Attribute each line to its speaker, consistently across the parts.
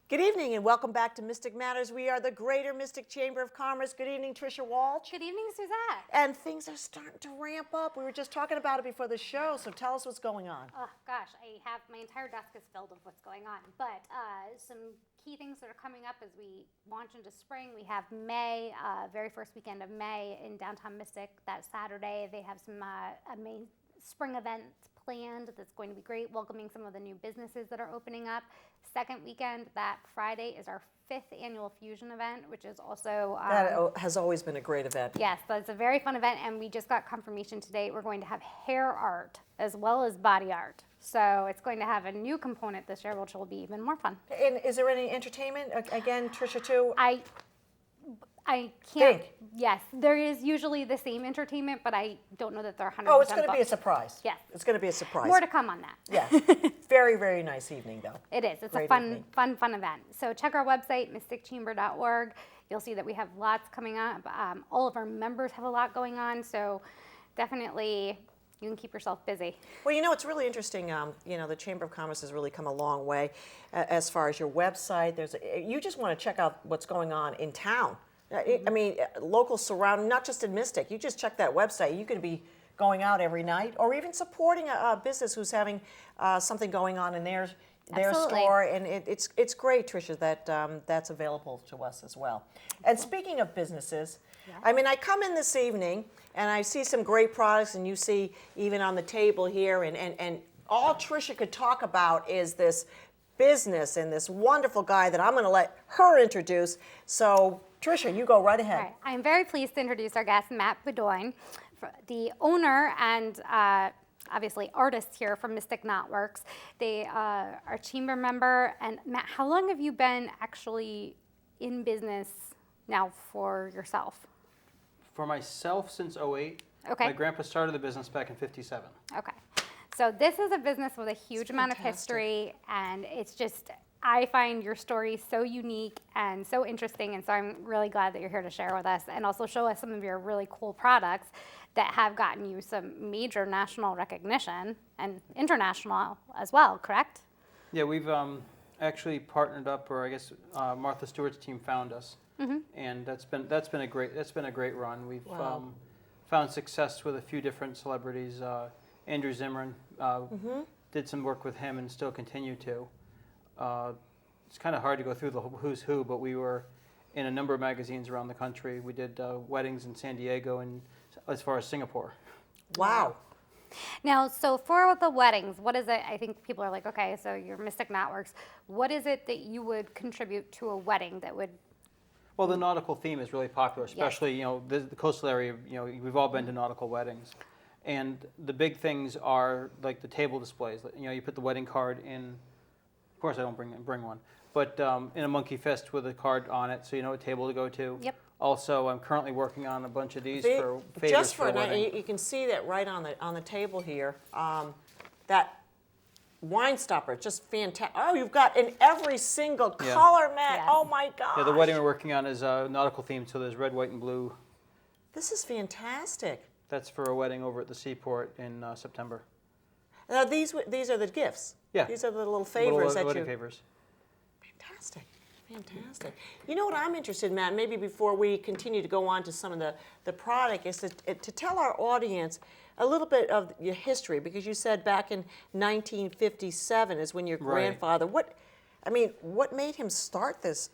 Speaker 1: Good evening and welcome back to Mystic Matters. We are the Greater Mystic Chamber of Commerce. Good evening, Tricia, Walsh.
Speaker 2: Good evening, Susette.
Speaker 1: And things are starting to ramp up. We were just talking about it before the show, so tell us what's going on.
Speaker 2: Oh gosh, my entire desk is filled with what's going on. But some key things that are coming up as we launch into spring. We have May, very first weekend of May in downtown Mystic. That Saturday, they have some amazing spring events planned that's going to be great, welcoming some of the new businesses that are opening up. Second weekend, that Friday, is our 5th annual Fusion event, which is also...
Speaker 1: that has always been a great event.
Speaker 2: Yes, that's a very fun event, and we just got confirmation today we're going to have hair art as well as body art. So it's going to have a new component this year, which will be even more fun.
Speaker 1: And is there any entertainment? Again, Tricia, too?
Speaker 2: I can't.
Speaker 1: Think.
Speaker 2: Yes, there is usually the same entertainment, but I don't know that they're 100%.
Speaker 1: Oh, it's going to be a surprise.
Speaker 2: Yes.
Speaker 1: It's going to be a surprise.
Speaker 2: More to come on that.
Speaker 1: Yeah. Very, very nice evening, though.
Speaker 2: It is. It's
Speaker 1: Great
Speaker 2: a fun,
Speaker 1: evening.
Speaker 2: fun event. So check our website, mysticchamber.org. You'll see that we have lots coming up. All of our members have a lot going on, so definitely you can keep yourself busy.
Speaker 1: Well, you know, it's really interesting. The Chamber of Commerce has really come a long way as far as your website. You just want to check out what's going on in town. I mean, local surrounding, not just in Mystic. You just check that website. You could be going out every night or even supporting a business who's having something going on in their
Speaker 2: Absolutely.
Speaker 1: store. And it's great, Tricia, that that's available to us as well. And speaking of businesses, I mean, I come in this evening and I see some great products, and you see even on the table here, and all Tricia could talk about is this business and this wonderful guy that I'm going to let her introduce. So, Tricia, you go right ahead.
Speaker 2: All right. I'm very pleased to introduce our guest, Matt Beaudoin, the owner and obviously artist here from Mystic Knotworks. They are a chamber member. And Matt, how long have you been actually in business now for yourself?
Speaker 3: For myself, since 2008.
Speaker 2: Okay.
Speaker 3: My grandpa started the business back in 57.
Speaker 2: Okay. So this is a business with a huge amount of history, and it's just, I find your story so unique and so interesting, and so I'm really glad that you're here to share with us and also show us some of your really cool products that have gotten you some major national recognition and international as well, correct?
Speaker 3: Yeah, we've actually partnered up, or I guess Martha Stewart's team found us, and that's been a great run. We've found success with a few different celebrities. Andrew Zimmern did some work with him and still continue to. It's kind of hard to go through the who's who, but we were in a number of magazines around the country. We did weddings in San Diego and as far as Singapore.
Speaker 1: Wow.
Speaker 2: Now, so for the weddings, what is it? I think people are like, okay, so you're Mystic Knotworks. What is it that you would contribute to a wedding that would?
Speaker 3: Well, the nautical theme is really popular, especially the coastal area. We've all been to nautical weddings. And the big things are like the table displays. You put the wedding card in. Of course, I don't bring one, but in a monkey fist with a card on it, so you know what table to go to.
Speaker 2: Yep.
Speaker 3: Also, I'm currently working on a bunch of these for favors
Speaker 1: just for
Speaker 3: a wedding.
Speaker 1: you can see that right on the table here. That wine stopper, just fantastic. Oh, you've got in every single color, Matt.
Speaker 2: Yes.
Speaker 1: Oh my God.
Speaker 3: Yeah, the wedding we're working on is nautical themed, so there's red, white, and blue.
Speaker 1: This is fantastic.
Speaker 3: That's for a wedding over at the seaport in September.
Speaker 1: Now these are the gifts.
Speaker 3: Yeah.
Speaker 1: These are the little favors that
Speaker 3: wedding
Speaker 1: you.
Speaker 3: favors.
Speaker 1: Fantastic. Fantastic. You know what I'm interested in, Matt, maybe before we continue to go on to some of the product, is to tell our audience a little bit of your history, because you said back in 1957 is when your grandfather, what made him start this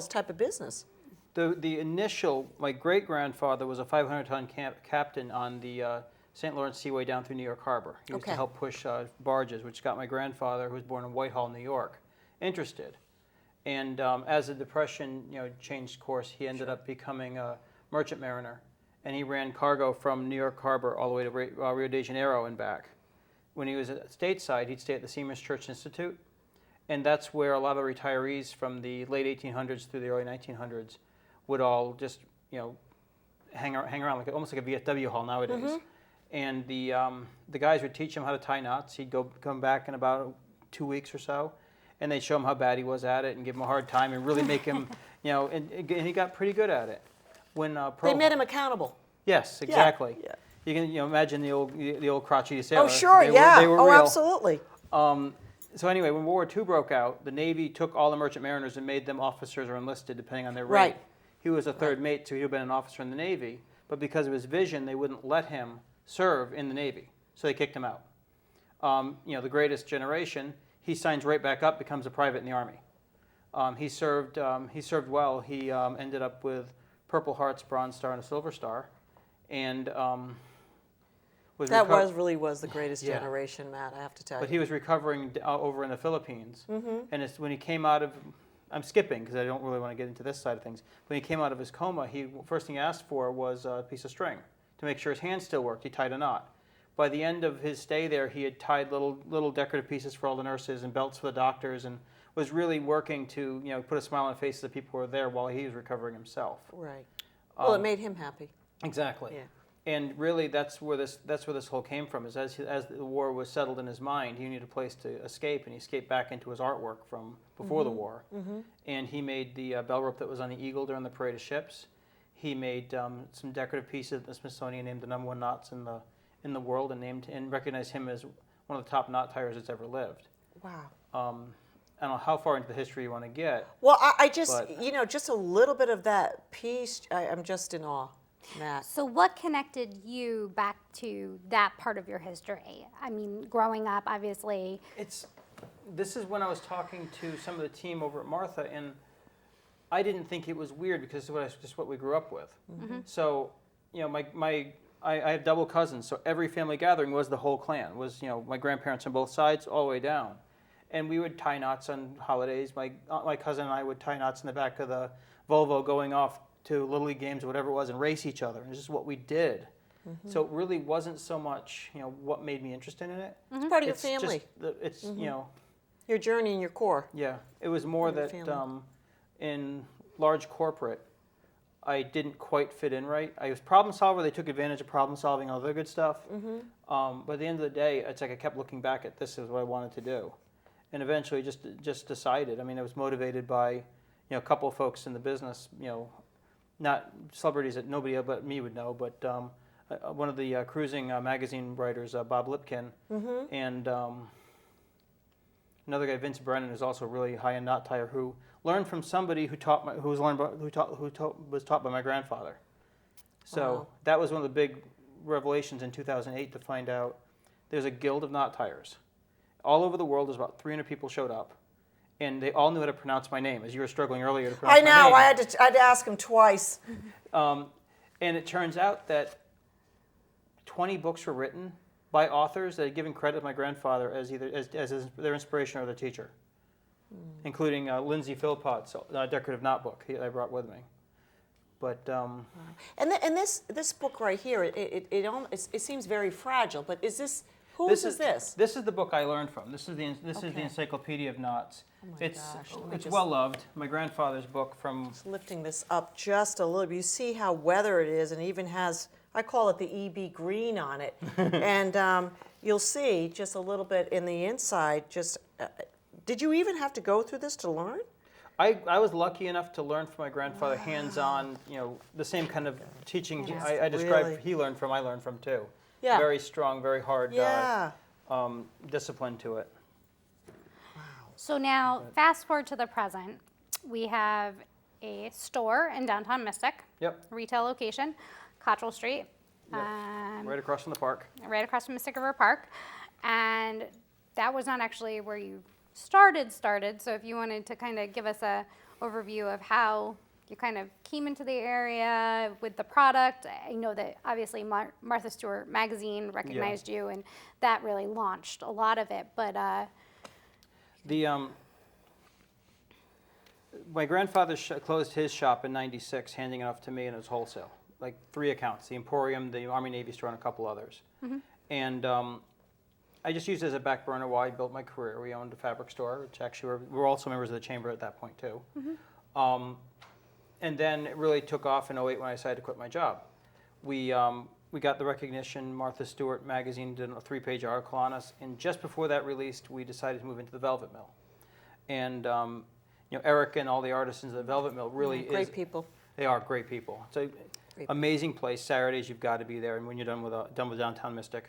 Speaker 1: type of business?
Speaker 3: The initial, my great-grandfather was a 500-ton captain on the St. Lawrence Seaway down through New York Harbor. He used to help push barges, which got my grandfather, who was born in Whitehall, New York, interested. And as the Depression changed course, he ended up becoming a merchant mariner. And he ran cargo from New York Harbor all the way to Rio de Janeiro and back. When he was at stateside, he'd stay at the Seamen's Church Institute. And that's where a lot of the retirees from the late 1800s through the early 1900s would all just, hang around like almost like a VFW hall nowadays. And the guys would teach him how to tie knots. He'd come back in about 2 weeks or so, and they'd show him how bad he was at it and give him a hard time and really make him, and he got pretty good at it. When
Speaker 1: they made him accountable.
Speaker 3: Yes, exactly.
Speaker 1: Yeah.
Speaker 3: You can imagine the old crotchety sailor.
Speaker 1: Oh sure,
Speaker 3: they were real.
Speaker 1: absolutely.
Speaker 3: So anyway, when World War II broke out, the Navy took all the merchant mariners and made them officers or enlisted, depending on their rank.
Speaker 1: Right.
Speaker 3: He was a third mate, so he would have been an officer in the Navy. But because of his vision, they wouldn't let him serve in the Navy, so they kicked him out. The Greatest Generation, he signs right back up, becomes a private in the Army. He served well. He ended up with Purple Hearts, Bronze Star, and a Silver Star, and
Speaker 1: really was the Greatest
Speaker 3: Yeah.
Speaker 1: Generation, Matt, I have to tell
Speaker 3: But
Speaker 1: you.
Speaker 3: he was recovering over in the Philippines,
Speaker 1: Mm-hmm.
Speaker 3: and it's when he came out of, I'm skipping because I don't really want to get into this side of things. When he came out of his coma, first thing he asked for was a piece of string to make sure his hand still worked. He tied a knot. By the end of his stay there, he had tied little decorative pieces for all the nurses and belts for the doctors, and was really working to put a smile on the faces of the people who were there while he was recovering himself.
Speaker 1: Right. Well, it
Speaker 3: Um,
Speaker 1: made him happy.
Speaker 3: Exactly.
Speaker 1: Yeah.
Speaker 3: And really, that's where this whole came from. Is as the war was settled in his mind, he needed a place to escape, and he escaped back into his artwork from before the war.
Speaker 1: Mm-hmm.
Speaker 3: And he made the bell rope that was on the Eagle during the parade of ships. He made some decorative pieces that the Smithsonian named the #1 knots in the world, and recognized him as one of the top knot tiers that's ever lived.
Speaker 1: Wow.
Speaker 3: I don't know how far into the history you want to get.
Speaker 1: Well, I just,
Speaker 3: But-
Speaker 1: just a little bit of that piece, I'm just in awe, Matt.
Speaker 2: So what connected you back to that part of your history? I mean, growing up, obviously.
Speaker 3: This is when I was talking to some of the team over at Martha, and I didn't think it was weird because it's just what we grew up with.
Speaker 2: Mm-hmm.
Speaker 3: So, I have double cousins, so every family gathering was the whole clan. Was my grandparents on both sides, all the way down, and we would tie knots on holidays. My cousin and I would tie knots in the back of the Volvo, going off to Little League games or whatever it was, and race each other. And it's just what we did.
Speaker 1: Mm-hmm.
Speaker 3: So it really wasn't so much what made me interested in it.
Speaker 1: It's part of your
Speaker 3: It's
Speaker 1: family.
Speaker 3: just
Speaker 1: Your journey and your core.
Speaker 3: Yeah, it was more
Speaker 1: Your
Speaker 3: that
Speaker 1: family.
Speaker 3: in large corporate, I didn't quite fit in right. I was problem solver. They took advantage of problem solving and all the good stuff.
Speaker 1: Mm-hmm.
Speaker 3: But at the end of the day, it's like I kept looking back at this is what I wanted to do, and eventually just decided. I mean, I was motivated by a couple of folks in the business. Not celebrities that nobody but me would know, but one of the cruising magazine writers, Bob Lipkin,
Speaker 1: Mm-hmm.
Speaker 3: and another guy, Vince Brennan, who's also a really high-end knot tire, who learned from somebody who was taught by my grandfather. So
Speaker 1: Wow.
Speaker 3: that was one of the big revelations in 2008 to find out there's a guild of knot tires. All over the world, there's about 300 people showed up, and they all knew how to pronounce my name, as you were struggling earlier to pronounce
Speaker 1: I
Speaker 3: my
Speaker 1: know.
Speaker 3: name.
Speaker 1: I had to ask him twice.
Speaker 3: And it turns out that 20 books were written by authors that had given credit to my grandfather as either as their inspiration or their teacher, including Lindsay Philpott's decorative knot book I brought with me. But
Speaker 1: And this book right here, it seems very fragile. But is this whose is this?
Speaker 3: This is the book I learned from. This is the
Speaker 1: Okay.
Speaker 3: Encyclopedia of Knots.
Speaker 1: Oh my
Speaker 3: It's
Speaker 1: gosh, let me
Speaker 3: it's
Speaker 1: just-
Speaker 3: well loved. My grandfather's book from.
Speaker 1: Just lifting this up just a little bit. You see how weathered it is, and even has, I call it the EB green on it. And you'll see just a little bit in the inside. Did you even have to go through this to learn?
Speaker 3: I was lucky enough to learn from my grandfather hands-on, the same kind of teaching
Speaker 1: Yes,
Speaker 3: I described
Speaker 1: really.
Speaker 3: he learned from, I learned from too.
Speaker 1: Yeah.
Speaker 3: Very strong, very hard
Speaker 1: Yeah.
Speaker 3: discipline to it.
Speaker 2: So now, fast forward to the present, we have a store in downtown Mystic,
Speaker 3: Yep,
Speaker 2: retail location, Cottrell Street,
Speaker 3: Yep. Right across from the park.
Speaker 2: right across from Mystic River Park. And that was not actually where you started. So if you wanted to kind of give us a overview of how you kind of came into the area with the product. I know that obviously Martha Stewart magazine recognized you, and that really launched a lot of it. But
Speaker 3: My grandfather closed his shop in '96, handing it off to me, and it was wholesale, like 3 accounts: the Emporium, the Army Navy store, and a couple others. And I just used it as a back burner while I built my career. We owned a fabric store, which actually we were also members of the chamber at that point too. And then it really took off in '08 when I decided to quit my job. We got the recognition. Martha Stewart magazine did a 3-page article on us, and just before that released, we decided to move into the Velvet Mill. And Eric and all the artisans of the Velvet Mill really
Speaker 1: Great people.
Speaker 3: They are great people. So Amazing place. Saturdays you've got to be there, and when you're done with Downtown Mystic.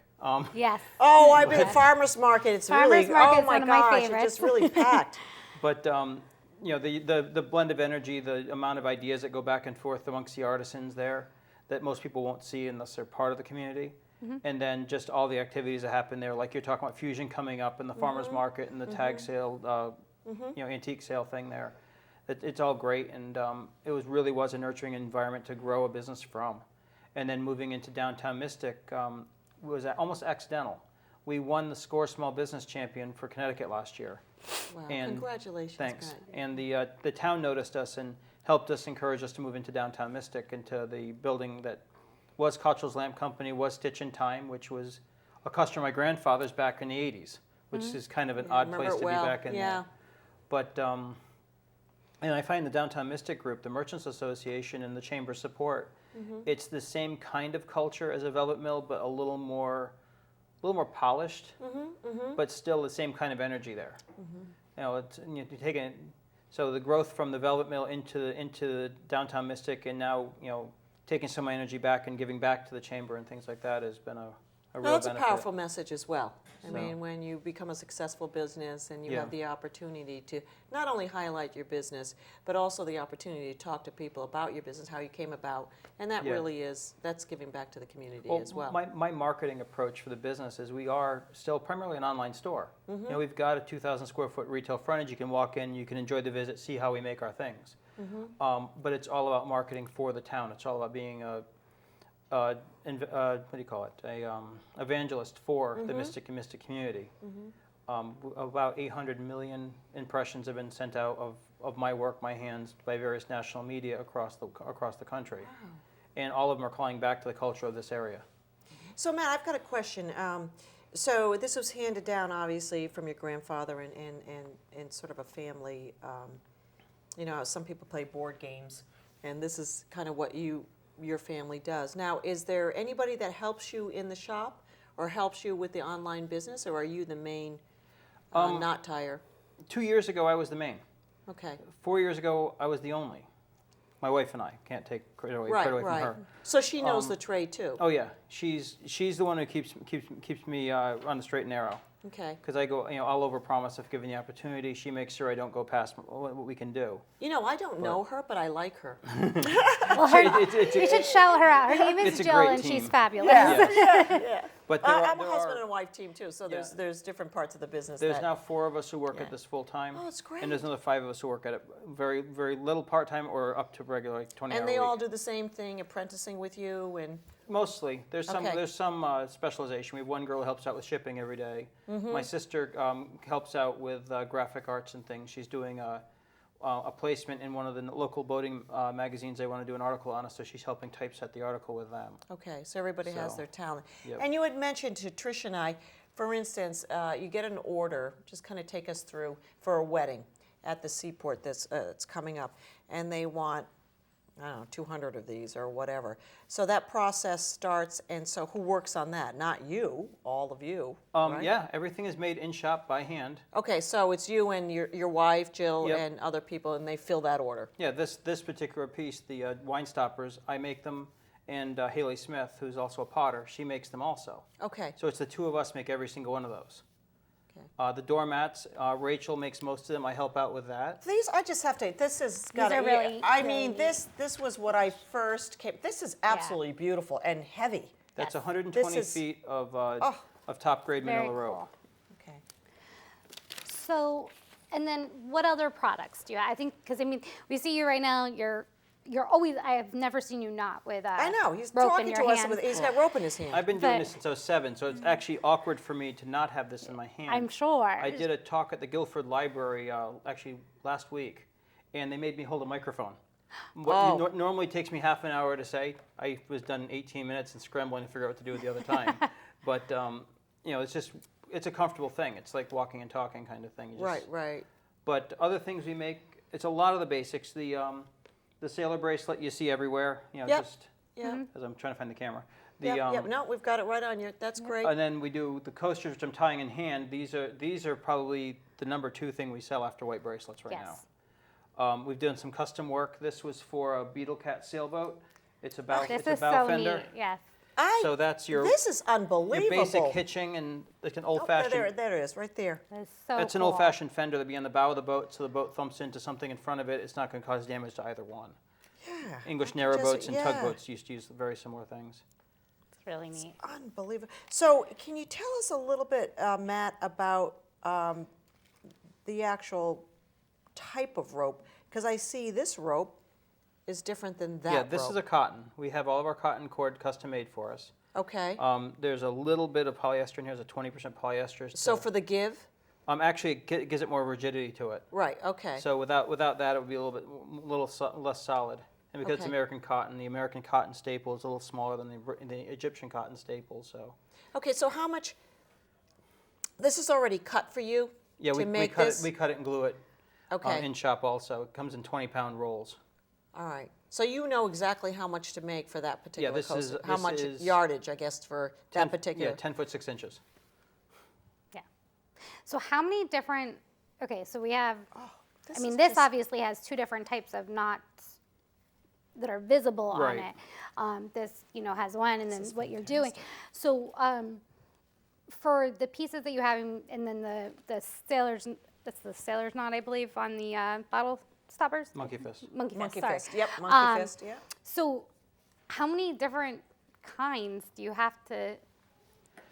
Speaker 2: Yes.
Speaker 1: Oh, I've been farmers market. It's
Speaker 2: Farmers
Speaker 1: really
Speaker 2: market's
Speaker 1: oh my
Speaker 2: one of my
Speaker 1: gosh, it's
Speaker 2: favorites.
Speaker 1: just really packed.
Speaker 3: But you know, the blend of energy, the amount of ideas that go back and forth amongst the artisans there that most people won't see unless they're part of the community. And then just all the activities that happen there, like you're talking about Fusion coming up and the farmers market and the tag sale, you know, antique sale thing there. It's all great, and it really was a nurturing environment to grow a business from. And then moving into Downtown Mystic was almost accidental. We won the SCORE Small Business Champion for Connecticut last year.
Speaker 1: Wow,
Speaker 3: And
Speaker 1: congratulations.
Speaker 3: Thanks.
Speaker 1: Good.
Speaker 3: And the town noticed us and helped us, encourage us to move into Downtown Mystic, into the building that was Cottrell's Lamp Company, was Stitch in Time, which was a customer of my grandfather's back in the 80s, which is kind of an odd place to be back in there. But, and I find the Downtown Mystic group, the Merchants Association and the Chamber support, it's the same kind of culture as a Velvet Mill, but a little more polished, but still the same kind of energy there. You know, you take it, so the growth from the Velvet Mill into the Downtown Mystic, and now, you know, taking some of my energy back and giving back to the chamber and things like that has been a real
Speaker 1: That's
Speaker 3: benefit.
Speaker 1: a powerful message as well. I
Speaker 3: So-
Speaker 1: mean, when you become a successful business and you
Speaker 3: Yeah.
Speaker 1: have the opportunity to not only highlight your business, but also the opportunity to talk to people about your business, how you came about, and that
Speaker 3: Yeah.
Speaker 1: really is, that's giving back to the community as well.
Speaker 3: My marketing approach for the business is we are still primarily an online store. You know, we've got a 2,000 square foot retail frontage. You can walk in, you can enjoy the visit, see how we make our things. But it's all about marketing for the town. It's all about being what do you call it? Evangelist for the Mystic and Mystic community. About 800 million impressions have been sent out of my work, my hands, by various national media across the country.
Speaker 1: Wow.
Speaker 3: And all of them are calling back to the culture of this area.
Speaker 1: So Matt, I've got a question. So this was handed down, obviously, from your grandfather and sort of a family. You know, some people play board games, and this is kind of what your family does. Now, is there anybody that helps you in the shop or helps you with the online business, or are you the main knot tire?
Speaker 3: 2 years ago, I was the main.
Speaker 1: Okay.
Speaker 3: 4 years ago, I was the only. My wife and I can't take credit away from her.
Speaker 1: So she knows the trade too.
Speaker 3: Oh yeah, she's the one who keeps me on the straight and narrow.
Speaker 1: Okay.
Speaker 3: Because I go, you know, I'll overpromise if given the opportunity. She makes sure I don't go past what we can do.
Speaker 1: You know, I don't know her, but I like her.
Speaker 2: Well, you should shout her out. Her name is
Speaker 3: It's a
Speaker 2: Jill,
Speaker 3: great
Speaker 2: and
Speaker 3: team.
Speaker 2: she's fabulous.
Speaker 1: Yeah.
Speaker 3: But
Speaker 1: I'm a husband and wife team too, so there's different parts of the business.
Speaker 3: There's now 4 of us who work
Speaker 1: Yeah.
Speaker 3: at this full time.
Speaker 1: Oh, it's great.
Speaker 3: And there's another 5 of us who work at it very, very little part time or up to regular, like 20
Speaker 1: And
Speaker 3: hour
Speaker 1: they
Speaker 3: week.
Speaker 1: all do the same thing, apprenticing with you, and
Speaker 3: Mostly. There's some
Speaker 1: Okay.
Speaker 3: specialization. We have one girl who helps out with shipping every day.
Speaker 1: Mm-hmm.
Speaker 3: My sister helps out with graphic arts and things. She's doing a placement in one of the local boating magazines they want to do an article on us, so she's helping typeset the article with them.
Speaker 1: okay, so everybody has
Speaker 3: So,
Speaker 1: their talent.
Speaker 3: yep.
Speaker 1: And you had mentioned to Tricia and I, for instance, you get an order, just kind of take us through, for a wedding at the seaport that's it's coming up, and they want, I don't know, 200 of these or whatever. So that process starts, and so who works on that? Not you, all of you, right?
Speaker 3: Yeah, everything is made in shop by hand.
Speaker 1: Okay, so it's you and your wife, Jill,
Speaker 3: Yep.
Speaker 1: and other people, and they fill that order.
Speaker 3: Yeah, this particular piece, the wine stoppers, I make them, and Haley Smith, who's also a potter, she makes them also.
Speaker 1: Okay,
Speaker 3: So it's the 2 of us make every single one of those.
Speaker 1: okay.
Speaker 3: The doormats, Rachel makes most of them. I help out with that.
Speaker 1: These, I just have to, this has got to,
Speaker 2: are really,
Speaker 1: I mean,
Speaker 2: really
Speaker 1: this was what I first came, this is absolutely beautiful and heavy.
Speaker 3: That's
Speaker 2: Yes.
Speaker 3: 120
Speaker 1: This is-
Speaker 3: feet of
Speaker 1: Oh.
Speaker 3: top grade
Speaker 2: Very
Speaker 3: manila rope.
Speaker 2: cool.
Speaker 1: Okay.
Speaker 2: So, and then what other products do you? I think because I mean we see you right now. You're always. I have never seen you not with.
Speaker 1: I know, he's
Speaker 2: rope in
Speaker 1: talking
Speaker 2: your
Speaker 1: to us
Speaker 2: hand.
Speaker 1: with, he's got rope in his hand.
Speaker 3: I've been doing
Speaker 2: But-
Speaker 3: this since I was 7, so it's actually awkward for me to not have this in my hand.
Speaker 2: I'm sure.
Speaker 3: I did a talk at the Guilford Library actually last week, and they made me hold a microphone. What
Speaker 1: Oh.
Speaker 3: normally takes me half an hour to say, I was done in 18 minutes and scrambling to figure out what to do with the other time. But you know, it's a comfortable thing. It's like walking and talking kind of thing. You just-
Speaker 1: Right.
Speaker 3: But other things we make, it's a lot of the basics. The sailor bracelet you see everywhere. You know,
Speaker 1: Yep.
Speaker 3: just
Speaker 1: Yeah.
Speaker 3: as I'm trying to find the camera.
Speaker 1: Yep. No, we've got it right on you. That's great.
Speaker 3: And then we do the coasters, which I'm tying in hand. These are probably the number 2 thing we sell after white bracelets right
Speaker 2: Yes.
Speaker 3: now. We've done some custom work. This was for a Beetle Cat sailboat. It's a bow,
Speaker 2: This
Speaker 3: it's a
Speaker 2: is
Speaker 3: bow
Speaker 2: so
Speaker 3: fender.
Speaker 2: neat. Yes.
Speaker 3: So that's your
Speaker 1: This is unbelievable.
Speaker 3: basic hitching, and it's an
Speaker 1: Oh,
Speaker 3: old-fashioned.
Speaker 1: there it is, right there.
Speaker 2: That is so
Speaker 3: It's an
Speaker 2: cool.
Speaker 3: old-fashioned fender that'd be on the bow of the boat, so the boat thumps into something in front of it. It's not going to cause damage to either one.
Speaker 1: Yeah.
Speaker 3: English
Speaker 1: I
Speaker 3: narrowboats
Speaker 1: just-
Speaker 3: and
Speaker 1: yeah.
Speaker 3: tugboats used to use very similar things.
Speaker 2: It's really neat.
Speaker 1: Unbelievable. So can you tell us a little bit, Matt, about the actual type of rope? Because I see this rope is different than that
Speaker 3: Yeah, this
Speaker 1: rope.
Speaker 3: is a cotton. We have all of our cotton cord custom made for us.
Speaker 1: Okay.
Speaker 3: There's a little bit of polyester in here. There's a 20% polyester.
Speaker 1: So for the give?
Speaker 3: Actually, it gives it more rigidity to it.
Speaker 1: Right, okay.
Speaker 3: So without that, it would be a little less solid. And because it's
Speaker 1: Okay.
Speaker 3: American cotton, the American cotton staple is a little smaller than the Egyptian cotton staple. So
Speaker 1: Okay, so how much, this is already cut for you
Speaker 3: yeah,
Speaker 1: to
Speaker 3: we
Speaker 1: make
Speaker 3: cut
Speaker 1: this?
Speaker 3: it. We cut it and glue it
Speaker 1: Okay,
Speaker 3: in shop also. It comes in 20-pound rolls.
Speaker 1: all right. So you know exactly how much to make for that particular
Speaker 3: this
Speaker 1: coaster?
Speaker 3: is-
Speaker 1: How
Speaker 3: this
Speaker 1: much
Speaker 3: is
Speaker 1: yardage, I guess, for that particular?
Speaker 3: Yeah, 10 foot 6 inches.
Speaker 2: Yeah. So how many different? Okay, so we have.
Speaker 1: This
Speaker 2: I mean,
Speaker 1: is
Speaker 2: this
Speaker 1: just-
Speaker 2: obviously has two different types of knots that are visible
Speaker 3: Right.
Speaker 2: on it. This, has one, and then what you're doing. So for the pieces that you have, and then the sailor's, that's the sailor's knot, I believe, on the bottle stoppers.
Speaker 3: Monkey fist.
Speaker 2: Monkey fist.
Speaker 1: Monkey
Speaker 2: sorry.
Speaker 1: fist, yep, monkey fist, yeah.
Speaker 2: So, how many different kinds do you have to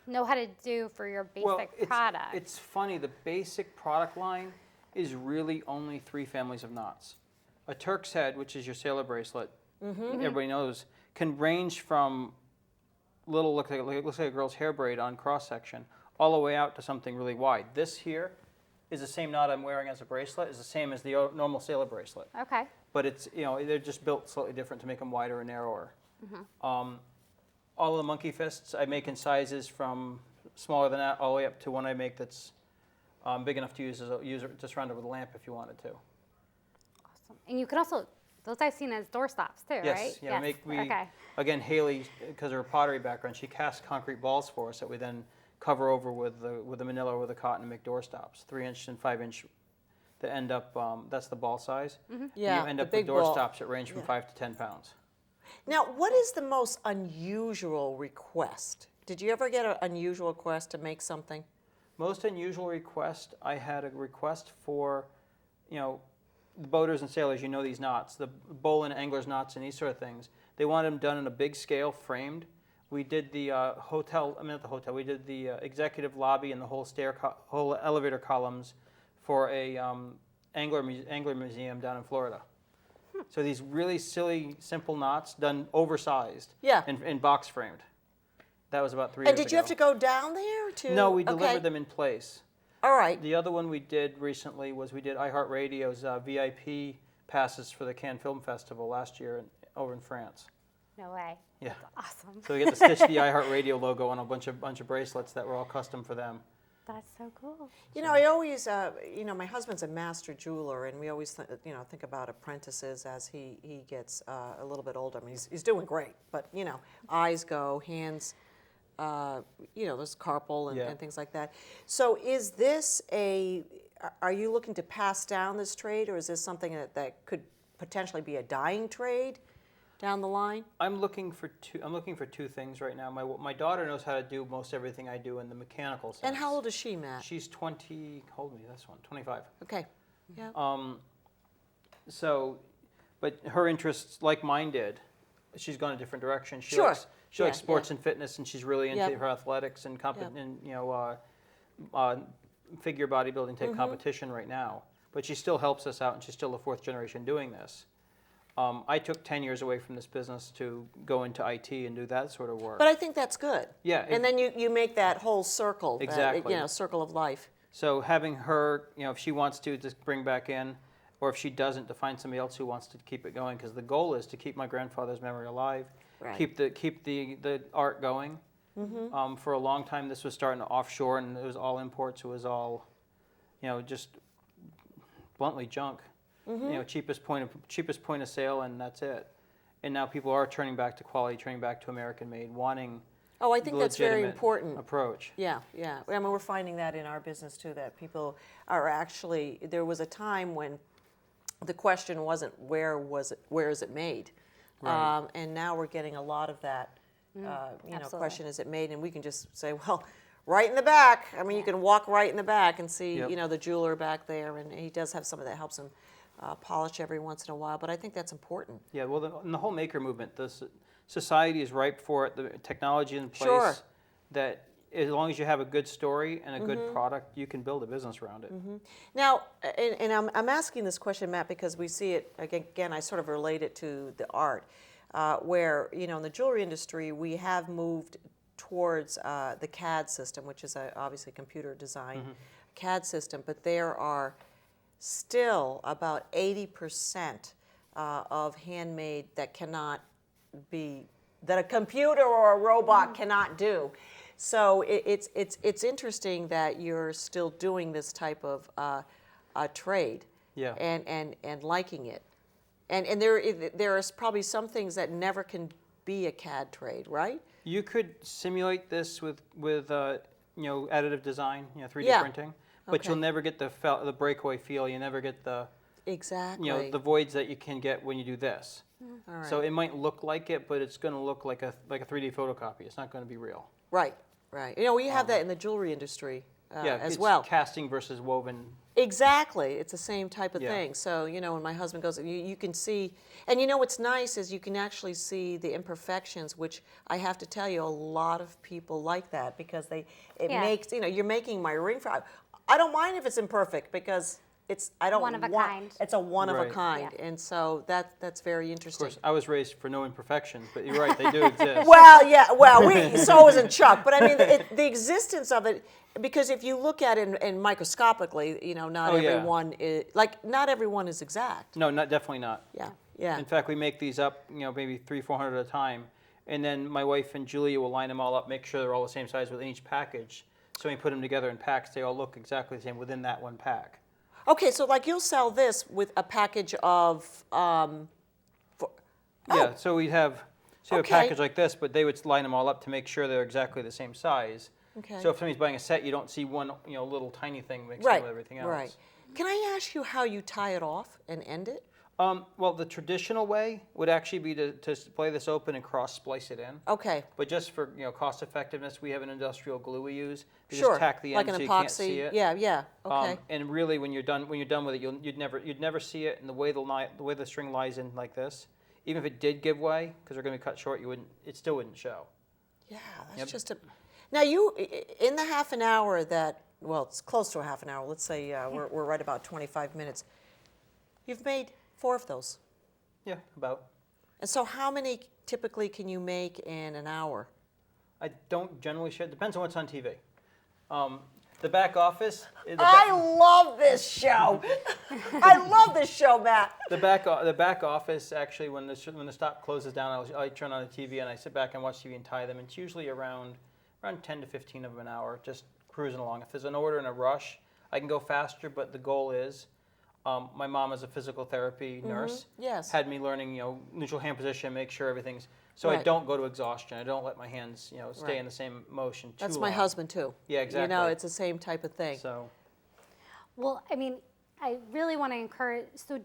Speaker 2: know how to do for your basic product?
Speaker 3: It's funny. The basic product line is really only 3 families of knots. A Turk's head, which is your sailor bracelet, everybody knows, can range from looks like a girl's hair braid on cross section, all the way out to something really wide. This here is the same knot I'm wearing as a bracelet. Is the same as the normal sailor bracelet.
Speaker 2: Okay.
Speaker 3: But it's they're just built slightly different to make them wider and narrower. All of the monkey fists I make in sizes from smaller than that all the way up to one I make that's big enough to use just round over the lamp if you wanted to.
Speaker 2: Awesome. And you could also, those I've seen as door stops too,
Speaker 3: Yes,
Speaker 2: right?
Speaker 3: yeah. We
Speaker 1: Mm.
Speaker 2: Okay.
Speaker 3: again, Haley, because of her pottery background, she casts concrete balls for us that we then cover over with the manila or with the cotton and make door stops, 3-inch and 5-inch. That end up that's the ball size. And
Speaker 1: Yeah,
Speaker 3: you end
Speaker 1: the
Speaker 3: up
Speaker 1: big
Speaker 3: with door
Speaker 1: ball.
Speaker 3: stops that range from 5 to 10 pounds.
Speaker 1: Now, what is the most unusual request? Did you ever get an unusual request to make something?
Speaker 3: Most unusual request, I had a request for, the boaters and sailors, these knots, the bowline angler's knots and these sort of things. They wanted them done in a big scale, framed. We did the we did the executive lobby and the whole elevator columns for a angler museum down in Florida. So these really silly, simple knots done oversized
Speaker 1: Yeah.
Speaker 3: and box framed. That was about 3
Speaker 1: And
Speaker 3: years
Speaker 1: did you have
Speaker 3: ago.
Speaker 1: to go down there to?
Speaker 3: No, we
Speaker 1: Okay.
Speaker 3: delivered them in place.
Speaker 1: All right.
Speaker 3: The other one we did recently was we did iHeartRadio's VIP passes for the Cannes Film Festival last year over in France.
Speaker 2: No way.
Speaker 3: Yeah.
Speaker 2: Awesome.
Speaker 3: So we get to stitch the iHeartRadio logo on a bunch of bracelets that were all custom for them.
Speaker 2: That's so cool.
Speaker 1: I always, my husband's a master jeweler, and we always, think about apprentices as he gets a little bit older. I mean, he's doing great, but eyes go, hands, there's carpal
Speaker 3: Yeah.
Speaker 1: and things like that. So, is this are you looking to pass down this trade, or is this something that could potentially be a dying trade down the line?
Speaker 3: I'm looking for two things right now. My daughter knows how to do most everything I do in the mechanical sense.
Speaker 1: And how old is she, Matt?
Speaker 3: She's 20. Hold me, this one, 25.
Speaker 1: Okay. Yeah.
Speaker 3: But her interests, like mine did, she's gone a different direction. She
Speaker 1: Sure.
Speaker 3: likes
Speaker 1: Yeah,
Speaker 3: sports and fitness, and she's really into
Speaker 1: Yep.
Speaker 3: her athletics and figure bodybuilding type
Speaker 1: Mm-hmm.
Speaker 3: competition right now. But she still helps us out, and she's still the 4th generation doing this. I took 10 years away from this business to go into IT and do that sort of work.
Speaker 1: But I think that's good.
Speaker 3: Yeah,
Speaker 1: And then you make that whole circle.
Speaker 3: Exactly.
Speaker 1: Circle of life.
Speaker 3: So having her, if she wants to, just bring back in, or if she doesn't, to find somebody else who wants to keep it going, because the goal is to keep my grandfather's memory alive,
Speaker 1: Right.
Speaker 3: keep the art going. For a long time, this was starting to offshore, and it was all imports. It was all, just bluntly junk. Cheapest point of sale, and that's it. And now people are turning back to quality, turning back to American made, wanting.
Speaker 1: Oh, I think that's very
Speaker 3: legitimate
Speaker 1: important.
Speaker 3: approach.
Speaker 1: Yeah. I mean, we're finding that in our business too, that people are actually, there was a time when the question wasn't where is it made?
Speaker 3: Right.
Speaker 1: And now we're getting a lot of that,
Speaker 2: Absolutely.
Speaker 1: question, is it made? And we can just say, well, right in the back. I mean, you can walk right in the back and see,
Speaker 3: Yep.
Speaker 1: the jeweler back there, and he does have somebody that helps him polish every once in a while. But I think that's important.
Speaker 3: Yeah, well, in the whole maker movement, society is ripe for it. The technology in place
Speaker 1: Sure.
Speaker 3: that as long as you have a good story and a good product, you can build a business around it.
Speaker 1: Now, and I'm asking this question, Matt, because we see it, again, I sort of relate it to the art, where, in the jewelry industry, we have moved towards the CAD system, which is obviously computer design CAD system, but there are still about 80% of handmade that cannot be, that a computer or a robot cannot do. So it's interesting that you're still doing this type of trade,
Speaker 3: Yeah.
Speaker 1: and liking it, and there are probably some things that never can be a CAD trade, right?
Speaker 3: You could simulate this with additive design, 3D
Speaker 1: Yeah.
Speaker 3: printing, but
Speaker 1: Okay.
Speaker 3: you'll never get the breakaway feel. You never get the
Speaker 1: Exactly.
Speaker 3: the voids that you can get when you do this.
Speaker 1: All right.
Speaker 3: So it might look like it, but it's going to look like a 3D photocopy. It's not going to be real.
Speaker 1: Right. We have that in the jewelry industry as
Speaker 3: it's
Speaker 1: well.
Speaker 3: casting versus woven.
Speaker 1: Exactly. It's the same type of
Speaker 3: Yeah.
Speaker 1: thing. So, when my husband goes, you can see, and what's nice is you can actually see the imperfections, which I have to tell you, a lot of people like that because it
Speaker 2: Yeah.
Speaker 1: makes, you're making my ring for, I don't mind if it's imperfect because I don't
Speaker 2: One of a
Speaker 1: want,
Speaker 2: kind.
Speaker 1: it's a one of a
Speaker 3: Right.
Speaker 1: kind.
Speaker 2: Yeah.
Speaker 1: And so that's very
Speaker 3: Of
Speaker 1: interesting.
Speaker 3: course, I was raised for no imperfections, but you're right, they do exist.
Speaker 1: Well, yeah, so isn't Chuck. But I mean, the existence of it, because if you look at it and microscopically, not
Speaker 3: Oh, yeah.
Speaker 1: everyone is, not everyone is exact.
Speaker 3: No, definitely not.
Speaker 1: Yeah.
Speaker 3: In fact, we make these up, maybe 300-400 at a time, and then my wife and Julia will line them all up, make sure they're all the same size within each package. So when we put them together in packs, they all look exactly the same within that one pack.
Speaker 1: Okay, so you'll sell this with a package of,
Speaker 3: Yeah, so we'd have a
Speaker 1: Okay.
Speaker 3: package like this, but they would line them all up to make sure they're exactly the same size.
Speaker 1: Okay.
Speaker 3: So if somebody's buying a set, you don't see one, little tiny thing mixed in
Speaker 1: right,
Speaker 3: with everything else.
Speaker 1: right. Can I ask you how you tie it off and end it?
Speaker 3: Well, the traditional way would actually be to splay this open and cross splice it in.
Speaker 1: Okay,
Speaker 3: But just for cost effectiveness, we have an industrial glue we use. You
Speaker 1: sure.
Speaker 3: just tack the
Speaker 1: Like
Speaker 3: end
Speaker 1: an
Speaker 3: so you
Speaker 1: epoxy.
Speaker 3: can't see it.
Speaker 1: Yeah. Okay.
Speaker 3: And really, when you're done with it, you'd never see it. And the way the string lies in like this, even if it did give way, because they're going to be cut short, it still wouldn't show.
Speaker 1: Yeah, that's
Speaker 3: Yep.
Speaker 1: just a. Now in the half an hour that, well, it's close to a half an hour. Let's say we're right about 25 minutes. You've made 4 of those.
Speaker 3: Yeah, about.
Speaker 1: And so how many typically can you make in an hour?
Speaker 3: I don't generally share. Depends on what's on TV. The back office.
Speaker 1: I love this show. I love this show, Matt.
Speaker 3: The back office, actually, when the stop closes down, I turn on the TV and I sit back and watch TV and tie them. It's usually around 10 to 15 of them an hour, just cruising along. If there's an order in a rush, I can go faster, but the goal is, my mom is a physical therapy nurse.
Speaker 1: Yes.
Speaker 3: Had me learning, neutral hand position, make sure everything's, so I
Speaker 1: Right.
Speaker 3: don't go to exhaustion. I don't let my hands, stay
Speaker 1: Right.
Speaker 3: in the same motion too
Speaker 1: That's
Speaker 3: long.
Speaker 1: my husband too.
Speaker 3: Yeah, exactly.
Speaker 1: It's the same type of thing.
Speaker 3: So,
Speaker 2: Well, I mean, I really want to encourage, so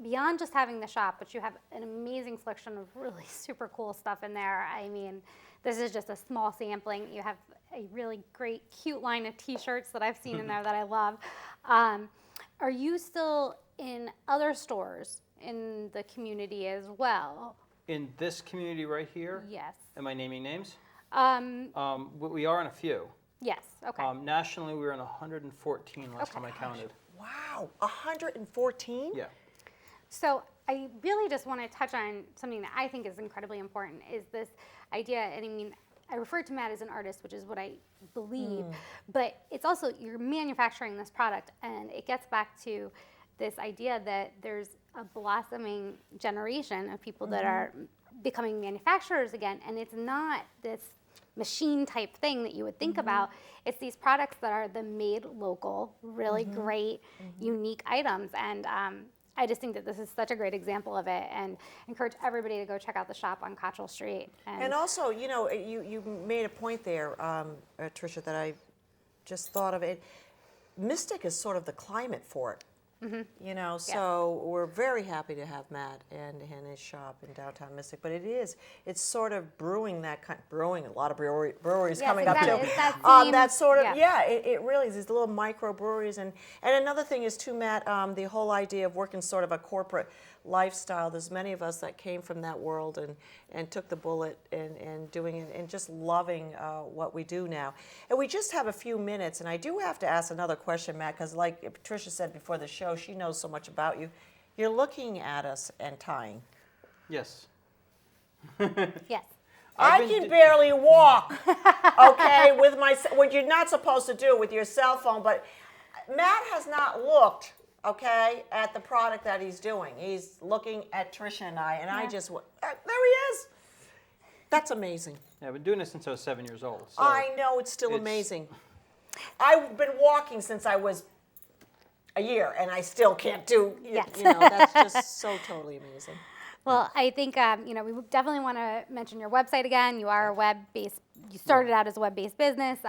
Speaker 2: beyond just having the shop, but you have an amazing selection of really super cool stuff in there. I mean, this is just a small sampling. You have a really great, cute line of t-shirts that I've seen in there that I love. Are you still in other stores in the community as well?
Speaker 3: in this community right here,
Speaker 2: Yes.
Speaker 3: am I naming names?
Speaker 2: Um,
Speaker 3: We are in a few.
Speaker 2: yes, okay.
Speaker 3: Nationally, we were in 114 last time I counted.
Speaker 1: Wow, 114?
Speaker 3: Yeah.
Speaker 2: So I really just want to touch on something that I think is incredibly important, is this idea, and I mean, I refer to Matt as an artist, which is what I believe, but it's also, you're manufacturing this product, and it gets back to this idea that there's a blossoming generation of people that are becoming manufacturers again, and it's not this machine type thing that you would think about. It's these products that are the made local, really great, unique items, and I just think that this is such a great example of it, and encourage everybody to go check out the shop on Cottrell Street.
Speaker 1: And also, you made a point there, Tricia, that I just thought of it. Mystic is sort of the climate for it. You know, so we're very happy to have Matt and his shop in downtown Mystic. But it's sort of brewing brewing, a lot of breweries
Speaker 2: Yes,
Speaker 1: coming
Speaker 2: exactly.
Speaker 1: up too.
Speaker 2: It's that
Speaker 1: That
Speaker 2: theme.
Speaker 1: sort of,
Speaker 2: Yeah.
Speaker 1: it really is these little micro breweries. And another thing is too, Matt, the whole idea of working sort of a corporate lifestyle. There's many of us that came from that world and took the bullet and doing it and just loving what we do now. And we just have a few minutes, and I do have to ask another question, Matt, because like Tricia said before the show, she knows so much about you. You're looking at us and tying.
Speaker 3: Yes.
Speaker 2: Yes.
Speaker 1: I can barely walk, okay, with what you're not supposed to do with your cell phone, but Matt has not looked, okay, at the product that he's doing. He's looking at Tricia and I just went, there he is. That's amazing.
Speaker 3: Yeah, I've been doing this since I was 7 years old. So
Speaker 1: I know, it's still amazing. I've been walking since I was a year, and I still can't do,
Speaker 2: Yes.
Speaker 1: you know, that's just so totally amazing.
Speaker 2: Well, I think, you know, we definitely want to mention your website again. You are a web-based, you started out as a web-based business,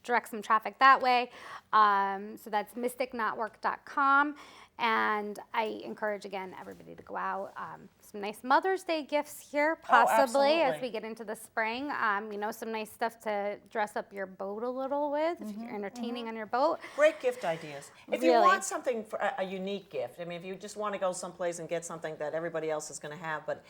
Speaker 2: direct some traffic that way. So that's mysticknotwork.com. And I encourage, again, everybody to go out. Some nice Mother's Day gifts here, possibly, as
Speaker 1: absolutely.
Speaker 2: we get into the spring. You know, some nice stuff to dress up your boat a little with, if you're entertaining on your boat.
Speaker 1: Great gift ideas. If you
Speaker 2: Really.
Speaker 1: want something, for a unique gift, I mean, if you just want to go someplace and get something that everybody else is going to have, but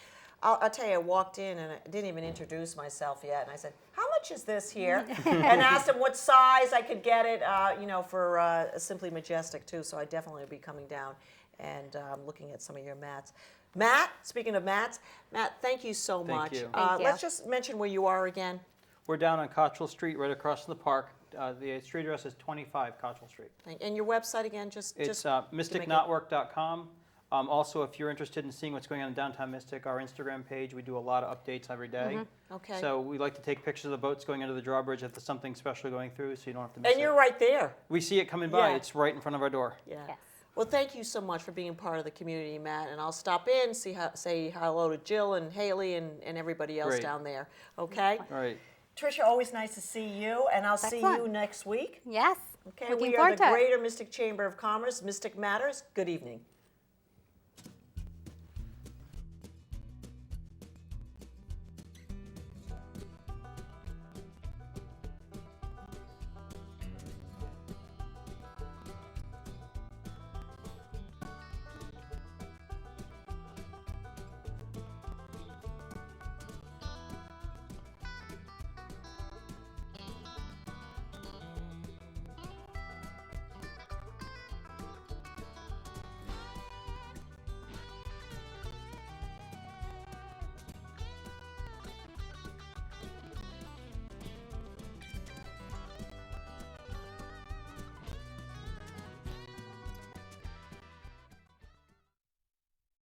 Speaker 1: I'll tell you, I walked in and I didn't even introduce myself yet, and I said, how much is this here? And asked him what size I could get it, you know, for Simply Majestic too, so I definitely will be coming down and looking at some of your mats. Matt, speaking of mats, Matt, thank you so
Speaker 3: Thank
Speaker 1: much.
Speaker 3: you.
Speaker 2: Thank you.
Speaker 1: Let's just mention where you are again.
Speaker 3: we're down on Cottrell Street, right across from the park. The street address is 25 Cottrell Street.
Speaker 1: And your website again,
Speaker 3: It's
Speaker 1: to make it-
Speaker 3: mystickknotwork.com. Also, if you're interested in seeing what's going on in downtown Mystic, our Instagram page, we do a lot of updates every day.
Speaker 1: Okay.
Speaker 3: So we like to take pictures of the boats going under the drawbridge if there's something special going through, so you don't have to miss
Speaker 1: And
Speaker 3: it.
Speaker 1: you're right there.
Speaker 3: We see it coming by.
Speaker 1: Yeah.
Speaker 3: It's right in front of our door.
Speaker 1: Yeah.
Speaker 2: Yes.
Speaker 1: Well, thank you so much for being part of the community, Matt. And I'll stop in, say hello to Jill and Haley and everybody else
Speaker 3: Great.
Speaker 1: down there. Okay?
Speaker 3: All right.
Speaker 1: Tricia, always nice to see you, and I'll see
Speaker 2: Excellent.
Speaker 1: you next week.
Speaker 2: Yes.
Speaker 1: Okay,
Speaker 2: Looking
Speaker 1: we are
Speaker 2: forward
Speaker 1: the
Speaker 2: to it.
Speaker 1: Greater Mystic Chamber of Commerce. Mystic Matters. Good evening.